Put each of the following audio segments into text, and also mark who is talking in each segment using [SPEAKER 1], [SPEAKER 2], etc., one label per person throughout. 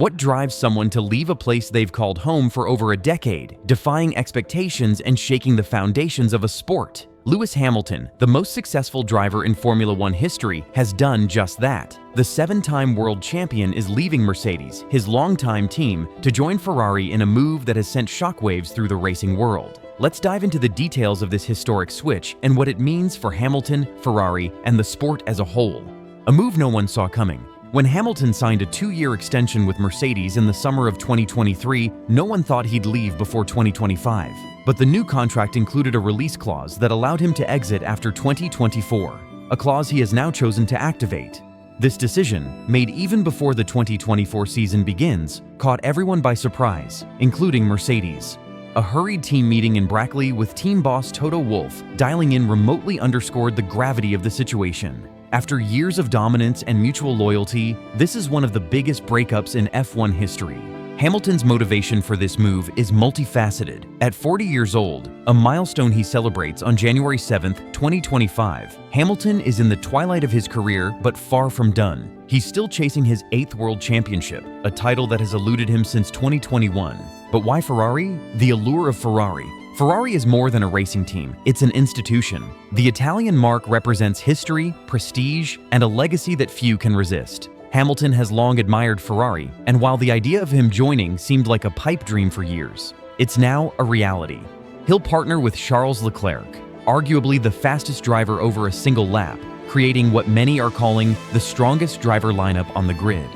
[SPEAKER 1] What drives someone to leave a place they've called home for over a decade, defying expectations and shaking the foundations of a sport? Lewis Hamilton, the most successful driver in Formula One history, has done just that. The seven-time world champion is leaving Mercedes, his longtime team, to join Ferrari in a move that has sent shockwaves through the racing world. Let's dive into the details of this historic switch and what it means for Hamilton, Ferrari, and the sport as a whole. A move no one saw coming. When Hamilton signed a 2-year extension with Mercedes in the summer of 2023, no one thought he'd leave before 2025. But the new contract included a release clause that allowed him to exit after 2024, a clause he has now chosen to activate. This decision, made even before the 2024 season begins, caught everyone by surprise, including Mercedes. A hurried team meeting in Brackley with team boss Toto Wolff dialing in remotely underscored the gravity of the situation. After years of dominance and mutual loyalty, this is one of the biggest breakups in F1 history. Hamilton's motivation for this move is multifaceted. At 40 years old, a milestone he celebrates on January 7, 2025, Hamilton is in the twilight of his career but far from done. He's still chasing his 8th world championship, a title that has eluded him since 2021. But why Ferrari? The allure of Ferrari. Ferrari is more than a racing team, it's an institution. The Italian marque represents history, prestige, and a legacy that few can resist. Hamilton has long admired Ferrari, and while the idea of him joining seemed like a pipe dream for years, it's now a reality. He'll partner with Charles Leclerc, arguably the fastest driver over a single lap, creating what many are calling the strongest driver lineup on the grid.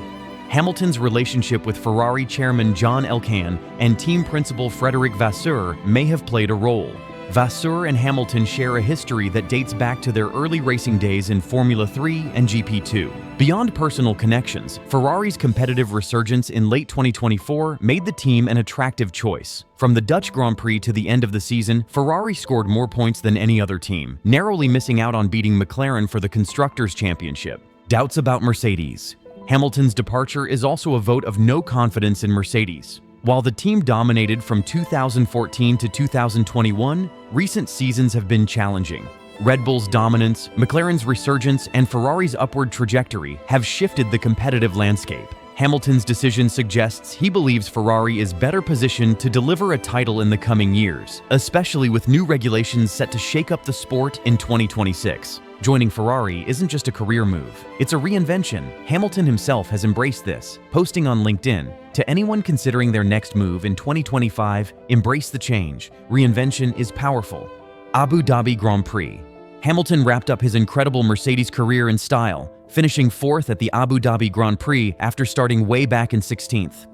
[SPEAKER 1] Hamilton's relationship with Ferrari chairman John Elkann and team principal Frédéric Vasseur may have played a role. Vasseur and Hamilton share a history that dates back to their early racing days in Formula 3 and GP2. Beyond personal connections, Ferrari's competitive resurgence in late 2024 made the team an attractive choice. From the Dutch Grand Prix to the end of the season, Ferrari scored more points than any other team, narrowly missing out on beating McLaren for the Constructors' Championship. Doubts about Mercedes. Hamilton's departure is also a vote of no confidence in Mercedes. While the team dominated from 2014 to 2021, recent seasons have been challenging. Red Bull's dominance, McLaren's resurgence, and Ferrari's upward trajectory have shifted the competitive landscape. Hamilton's decision suggests he believes Ferrari is better positioned to deliver a title in the coming years, especially with new regulations set to shake up the sport in 2026. Joining Ferrari isn't just a career move, it's a reinvention. Hamilton himself has embraced this, posting on LinkedIn, "To anyone considering their next move in 2025, embrace the change. Reinvention is powerful." Abu Dhabi Grand Prix. Hamilton wrapped up his incredible Mercedes career in style, finishing 4th at the Abu Dhabi Grand Prix after starting way back in 16th.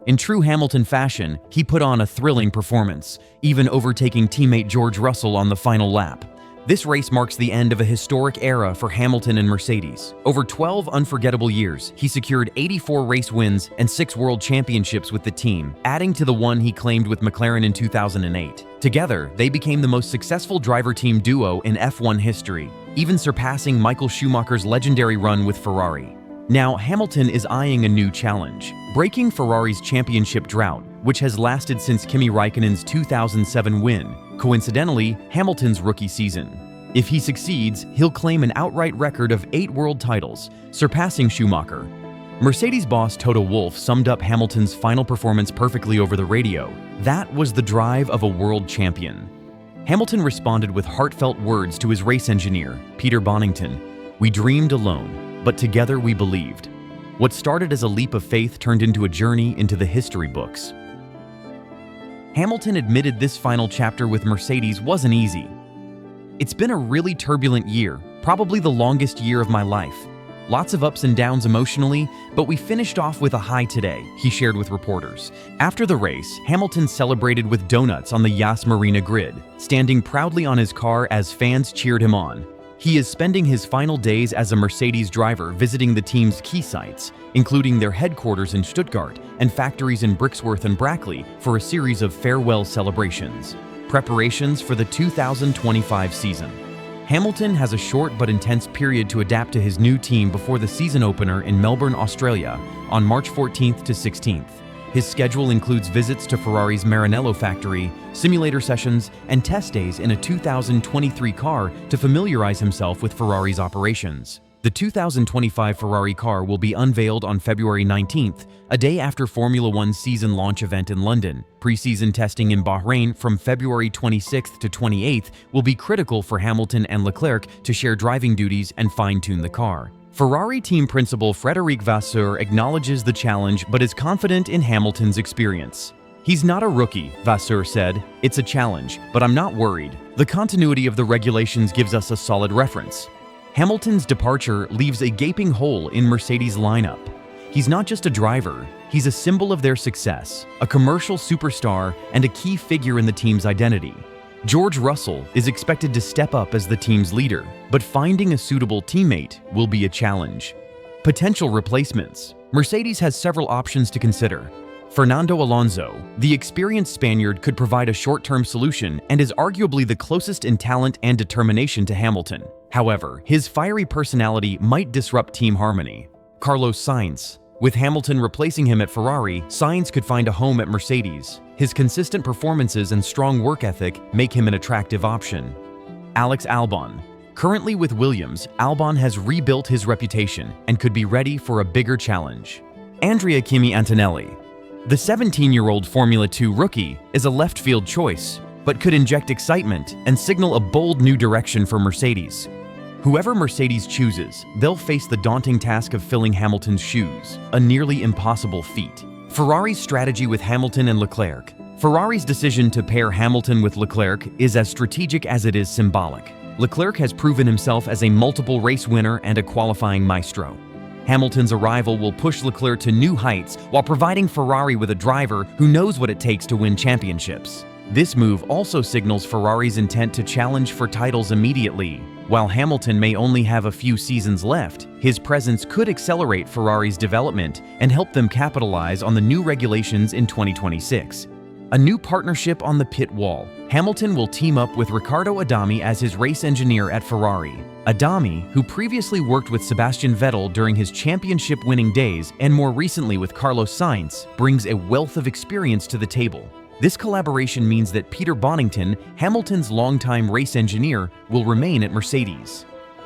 [SPEAKER 1] In true Hamilton fashion, he put on a thrilling performance, even overtaking teammate George Russell on the final lap. This race marks the end of a historic era for Hamilton and Mercedes. Over 12 unforgettable years, he secured 84 race wins and 6 world championships with the team, adding to the one he claimed with McLaren in 2008. Together, they became the most successful driver-team duo in F1 history, even surpassing Michael Schumacher's legendary run with Ferrari. Now, Hamilton is eyeing a new challenge, breaking Ferrari's championship drought, which has lasted since Kimi Räikkönen's 2007 win, coincidentally, Hamilton's rookie season. If he succeeds, he'll claim an outright record of 8 world titles, surpassing Schumacher. Mercedes boss Toto Wolff summed up Hamilton's final performance perfectly over the radio. "That was the drive of a world champion." Hamilton responded with heartfelt words to his race engineer, Peter Bonington. "We dreamed alone, but together we believed." What started as a leap of faith turned into a journey into the history books. Hamilton admitted this final chapter with Mercedes wasn't easy. "It's been a really turbulent year, probably the longest year of my life. Lots of ups and downs emotionally, but we finished off with a high today," he shared with reporters. After the race, Hamilton celebrated with donuts on the Yas Marina grid, standing proudly on his car as fans cheered him on. He is spending his final days as a Mercedes driver visiting the team's key sites, including their headquarters in Stuttgart and factories in Brixworth and Brackley, for a series of farewell celebrations. Preparations for the 2025 season. Hamilton has a short but intense period to adapt to his new team before the season opener in Melbourne, Australia, on March 14th to 16th. His schedule includes visits to Ferrari's Maranello factory, simulator sessions, and test days in a 2023 car to familiarize himself with Ferrari's operations. The 2025 Ferrari car will be unveiled on February 19th, a day after Formula One's season launch event in London. Pre-season testing in Bahrain from February 26th to 28th will be critical for Hamilton and Leclerc to share driving duties and fine-tune the car. Ferrari team principal Frédéric Vasseur acknowledges the challenge but is confident in Hamilton's experience. "He's not a rookie," Vasseur said. "It's a challenge, but I'm not worried. The continuity of the regulations gives us a solid reference." Hamilton's departure leaves a gaping hole in Mercedes' lineup. He's not just a driver, he's a symbol of their success, a commercial superstar, and a key figure in the team's identity. George Russell is expected to step up as the team's leader, but finding a suitable teammate will be a challenge. Potential replacements. Mercedes has several options to consider. Fernando Alonso, the experienced Spaniard, could provide a short-term solution and is arguably the closest in talent and determination to Hamilton. However, his fiery personality might disrupt team harmony. Carlos Sainz. With Hamilton replacing him at Ferrari, Sainz could find a home at Mercedes. His consistent performances and strong work ethic make him an attractive option. Alex Albon. Currently with Williams, Albon has rebuilt his reputation and could be ready for a bigger challenge. Andrea Kimi Antonelli. The 17-year-old Formula 2 rookie is a left-field choice, but could inject excitement and signal a bold new direction for Mercedes. Whoever Mercedes chooses, they'll face the daunting task of filling Hamilton's shoes, a nearly impossible feat. Ferrari's strategy with Hamilton and Leclerc. Ferrari's decision to pair Hamilton with Leclerc is as strategic as it is symbolic. Leclerc has proven himself as a multiple race winner and a qualifying maestro. Hamilton's arrival will push Leclerc to new heights while providing Ferrari with a driver who knows what it takes to win championships. This move also signals Ferrari's intent to challenge for titles immediately. While Hamilton may only have a few seasons left, his presence could accelerate Ferrari's development and help them capitalize on the new regulations in 2026. A new partnership on the pit wall. Hamilton will team up with Riccardo Adami as his race engineer at Ferrari. Adami, who previously worked with Sebastian Vettel during his championship-winning days and more recently with Carlos Sainz, brings a wealth of experience to the table. This collaboration means that Peter Bonington, Hamilton's longtime race engineer, will remain at Mercedes.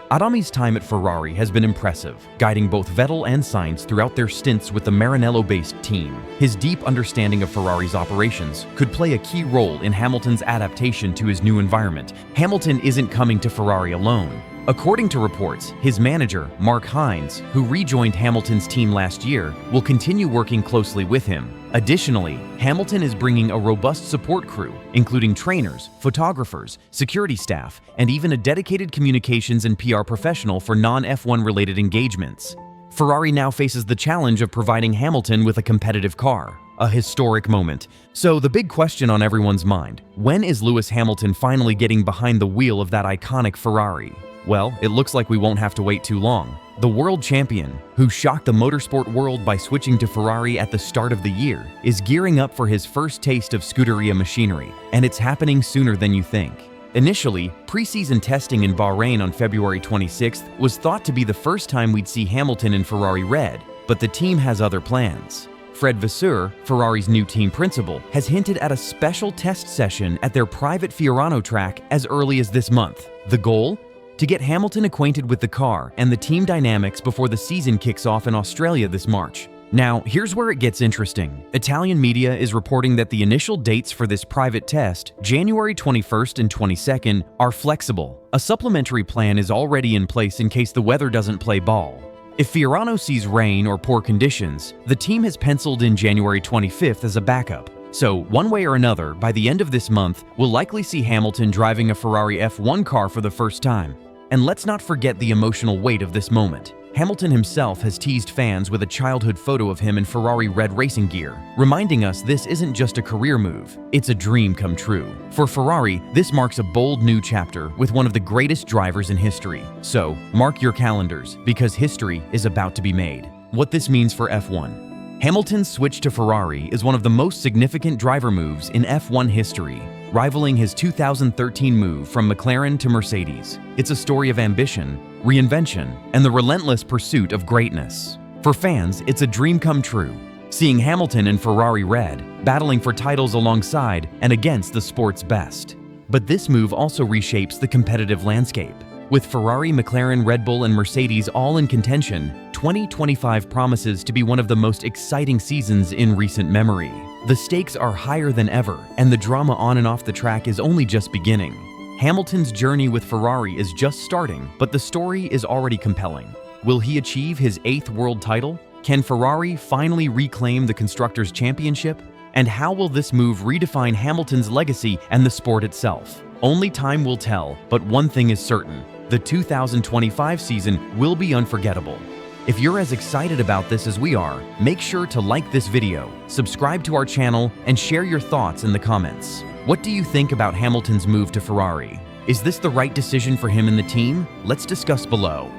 [SPEAKER 1] Adami's time at Ferrari has been impressive, guiding both Vettel and Sainz throughout their stints with the Maranello-based team. His deep understanding of Ferrari's operations could play a key role in Hamilton's adaptation to his new environment. Hamilton isn't coming to Ferrari alone. According to reports, his manager, Mark Hines, who rejoined Hamilton's team last year, will continue working closely with him. Additionally, Hamilton is bringing a robust support crew, including trainers, photographers, security staff, and even a dedicated communications and PR professional for non-F1 related engagements. Ferrari now faces the challenge of providing Hamilton with a competitive car, a historic moment. So the big question on everyone's mind, when is Lewis Hamilton finally getting behind the wheel of that iconic Ferrari? Well, it looks like we won't have to wait too long. The world champion, who shocked the motorsport world by switching to Ferrari at the start of the year, is gearing up for his first taste of Scuderia machinery, and it's happening sooner than you think. Initially, pre-season testing in Bahrain on February 26th was thought to be the first time we'd see Hamilton in Ferrari red, but the team has other plans. Fred Vasseur, Ferrari's new team principal, has hinted at a special test session at their private Fiorano track as early as this month. The goal? To get Hamilton acquainted with the car and the team dynamics before the season kicks off in Australia this March. Now, here's where it gets interesting. Italian media is reporting that the initial dates for this private test, January 21st and 22nd, are flexible. A supplementary plan is already in place in case the weather doesn't play ball. If Fiorano sees rain or poor conditions, the team has penciled in January 25th as a backup. So, one way or another, by the end of this month, we'll likely see Hamilton driving a Ferrari F1 car for the first time. And let's not forget the emotional weight of this moment. Hamilton himself has teased fans with a childhood photo of him in Ferrari red racing gear, reminding us this isn't just a career move, it's a dream come true. For Ferrari, this marks a bold new chapter with one of the greatest drivers in history. So, mark your calendars, because history is about to be made. What this means for F1. Hamilton's switch to Ferrari is one of the most significant driver moves in F1 history, rivaling his 2013 move from McLaren to Mercedes. It's a story of ambition, reinvention, and the relentless pursuit of greatness. For fans, it's a dream come true, seeing Hamilton in Ferrari red, battling for titles alongside and against the sport's best. But this move also reshapes the competitive landscape. With Ferrari, McLaren, Red Bull, and Mercedes all in contention, 2025 promises to be one of the most exciting seasons in recent memory. The stakes are higher than ever, and the drama on and off the track is only just beginning. Hamilton's journey with Ferrari is just starting, but the story is already compelling. Will he achieve his 8th world title? Can Ferrari finally reclaim the Constructors' Championship? And how will this move redefine Hamilton's legacy and the sport itself? Only time will tell, but one thing is certain: the 2025 season will be unforgettable. If you're as excited about this as we are, make sure to like this video, subscribe to our channel, and share your thoughts in the comments. What do you think about Hamilton's move to Ferrari? Is this the right decision for him and the team? Let's discuss below.